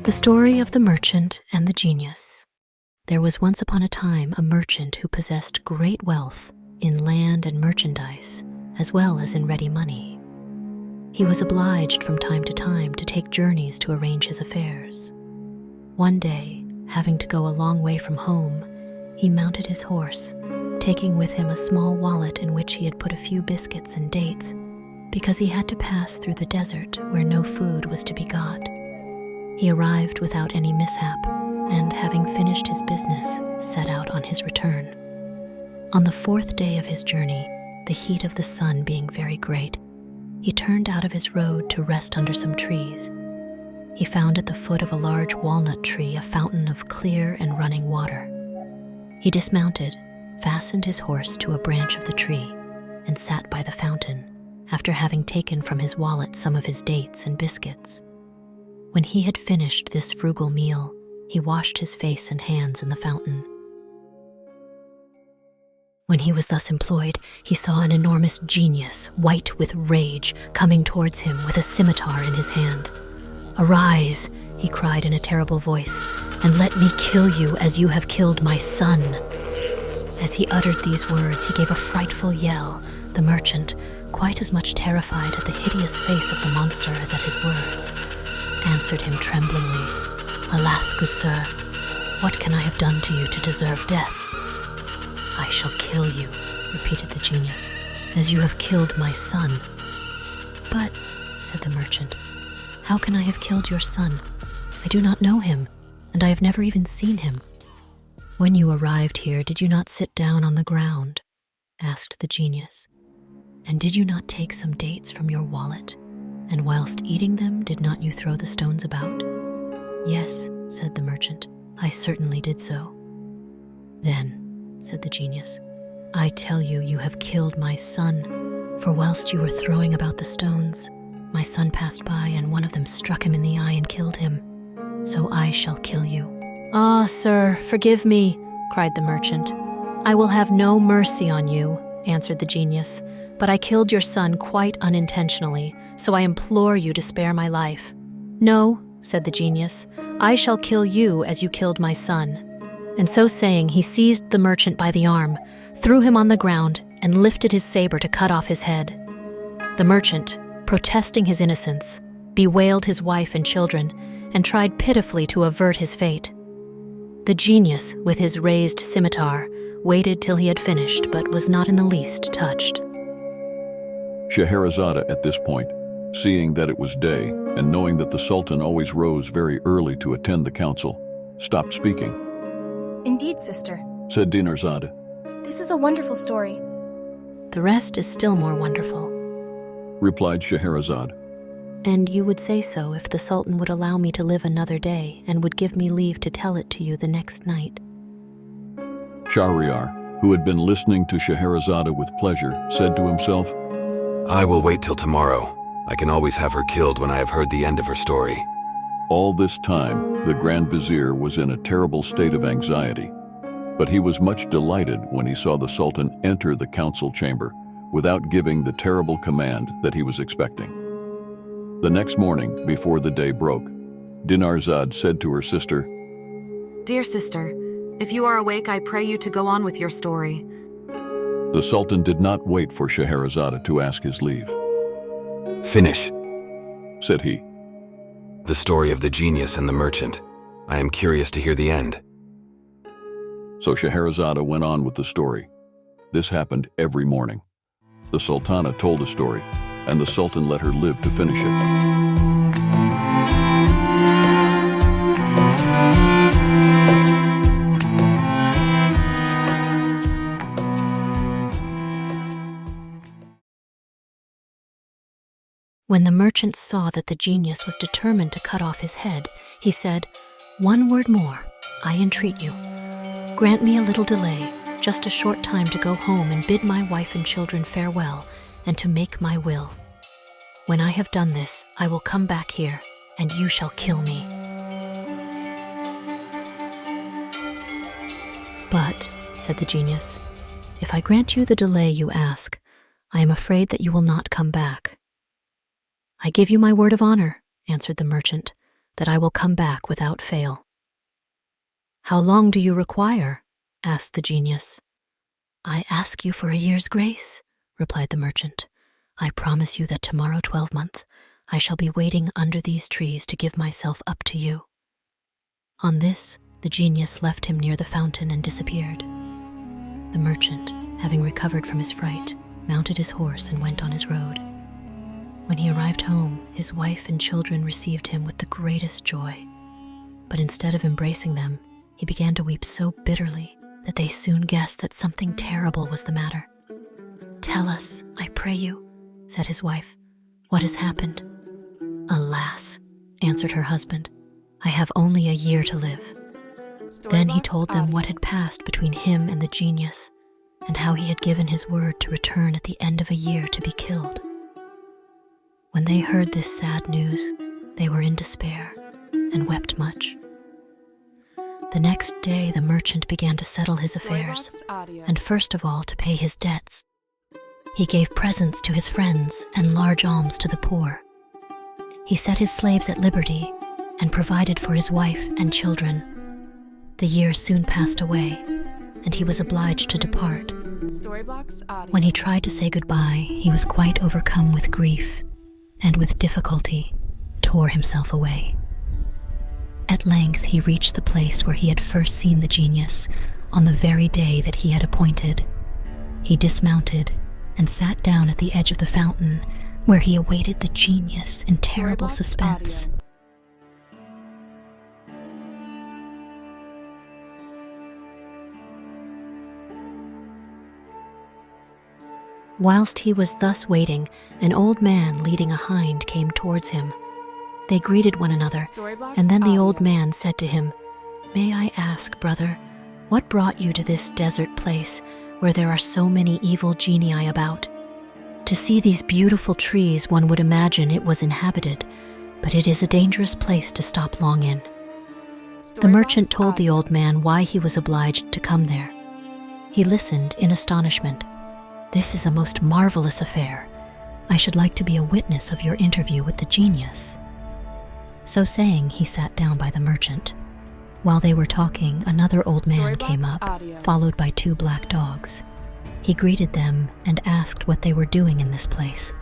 The Story of the Merchant and the Genius. There was once upon a time a merchant who possessed great wealth in land and merchandise, as well as in ready money. He was obliged from time to time to take journeys to arrange his affairs. One day, having to go a long way from home, he mounted his horse, taking with him a small wallet in which he had put a few biscuits and dates, because he had to pass through the desert where no food was to be got. He arrived without any mishap, and having finished his business, set out on his return. On the 4th day of his journey, the heat of the sun being very great, he turned out of his road to rest under some trees. He found at the foot of a large walnut tree a fountain of clear and running water. He dismounted, fastened his horse to a branch of the tree, and sat by the fountain, after having taken from his wallet some of his dates and biscuits. When he had finished this frugal meal, he washed his face and hands in the fountain. When he was thus employed, he saw an enormous genius, white with rage, coming towards him with a scimitar in his hand. "Arise," he cried in a terrible voice, "and let me kill you as you have killed my son." As he uttered these words, he gave a frightful yell. The merchant, quite as much terrified at the hideous face of the monster as at his words, answered him tremblingly, "Alas, good sir, what can I have done to you to deserve death?" "I shall kill you," repeated the genius, "as you have killed my son." "But," said the merchant, "how can I have killed your son? I do not know him, and I have never even seen him." "When you arrived here, did you not sit down on the ground?" asked the genius. "And did you not take some dates from your wallet? And whilst eating them, did not you throw the stones about?" "Yes," said the merchant, "I certainly did so." "Then," said the genius, "I tell you, you have killed my son, for whilst you were throwing about the stones, my son passed by and one of them struck him in the eye and killed him. So I shall kill you." "Ah, sir, forgive me," cried the merchant. "I will have no mercy on you," answered the genius, "but I killed your son quite unintentionally, so I implore you to spare my life." "No," said the genius, "I shall kill you as you killed my son." And so saying, he seized the merchant by the arm, threw him on the ground, and lifted his saber to cut off his head. The merchant, protesting his innocence, bewailed his wife and children, and tried pitifully to avert his fate. The genius, with his raised scimitar, waited till he had finished, but was not in the least touched. Scheherazade, at this point, seeing that it was day, and knowing that the Sultan always rose very early to attend the council, stopped speaking. "Indeed, sister," said Dinarzade. "this is a wonderful story." "The rest is still more wonderful." Replied Scheherazade. "And you would say so if the Sultan would allow me to live another day and would give me leave to tell it to you the next night." Shahryar, who had been listening to Scheherazade with pleasure, said to himself, "I will wait till tomorrow. I can always have her killed when I have heard the end of her story." All this time, the Grand Vizier was in a terrible state of anxiety, but he was much delighted when he saw the Sultan enter the council chamber without giving the terrible command that he was expecting. The next morning, before the day broke, Dinarzade said to her sister, "Dear sister, if you are awake, I pray you to go on with your story." The Sultan did not wait for Scheherazade to ask his leave. "Finish," said he. "The story of the genius and the merchant. I am curious to hear the end." So Scheherazade went on with the story. This happened every morning. The Sultana told a story, and the Sultan let her live to finish it. When the merchant saw that the genius was determined to cut off his head, he said, "One word more, I entreat you. Grant me a little delay, just a short time to go home and bid my wife and children farewell, and to make my will. When I have done this, I will come back here, and you shall kill me." "But," said the genius, "if I grant you the delay you ask, I am afraid that you will not come back." "I give you my word of honor," answered the merchant. that I will come back without fail." "How long do you require?" asked the genius. "I ask you for a year's grace," replied the merchant. "I promise you that tomorrow 12th I shall be waiting under these trees to give myself up to you." On this, the genius left him near the fountain and disappeared. The merchant, having recovered from his fright, mounted his horse and went on his road. When he arrived home, his wife and children received him with the greatest joy. But instead of embracing them, he began to weep so bitterly that they soon guessed that something terrible was the matter. "Tell us, I pray you," said his wife, "what has happened?" "Alas," answered her husband, "I have only a year to live." Then he told them what had passed between him and the genius, and how he had given his word to return at the end of a year to be killed. When they heard this sad news, they were in despair and wept much. The next day, the merchant began to settle his affairs, and first of all to pay his debts. He gave presents to his friends and large alms to the poor. He set his slaves at liberty and provided for his wife and children. The year soon passed away, and he was obliged to depart. When he tried to say goodbye, he was quite overcome with grief, and with difficulty tore himself away. At length he reached the place where he had first seen the genius on the very day that he had appointed. He dismounted and sat down at the edge of the fountain, where he awaited the genius in terrible suspense. Whilst he was thus waiting, an old man leading a hind came towards him. They greeted one another, and then the old man said to him, "May I ask, brother, what brought you to this desert place where there are so many evil genii about? To see these beautiful trees, one would imagine it was inhabited, but it is a dangerous place to stop long in." The merchant told the old man why he was obliged to come there. He listened in astonishment. "This is a most marvelous affair. I should like to be a witness of your interview with the genius." So saying, he sat down by the merchant. While they were talking, another old man came up, followed by 2 black dogs. He greeted them and asked what they were doing in this place.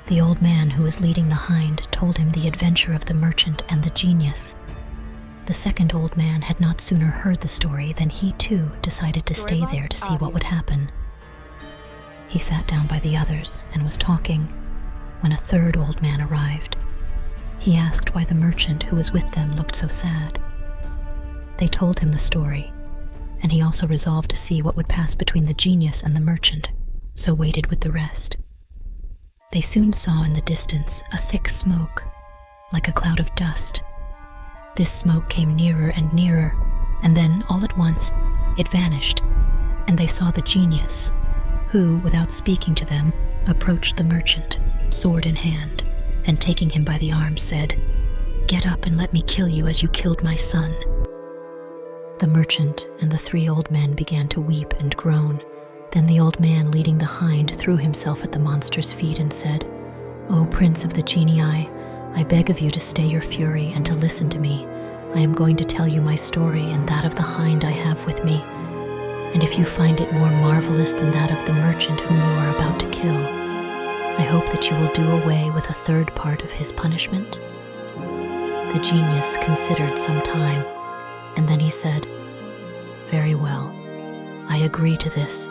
The old man who was leading the hind told him the adventure of the merchant and the genius. The second old man had not sooner heard the story than he too decided to stay there to see what would happen. He sat down by the others and was talking when a third old man arrived. He asked why the merchant who was with them looked so sad. They told him the story, and he also resolved to see what would pass between the genius and the merchant, so waited with the rest. They soon saw in the distance a thick smoke, like a cloud of dust. This smoke came nearer and nearer, and then, all at once, it vanished, and they saw the genius, who, without speaking to them, approached the merchant, sword in hand, and taking him by the arm said, "Get up and let me kill you as you killed my son." The merchant and the 3 old men began to weep and groan. Then the old man leading the hind threw himself at the monster's feet and said, "O Prince of the Genii, I beg of you to stay your fury and to listen to me. I am going to tell you my story and that of the hind I have with me. And if you find it more marvelous than that of the merchant whom you are about to kill, I hope that you will do away with a third part of his punishment." The genius considered some time, and then he said, "Very well, I agree to this.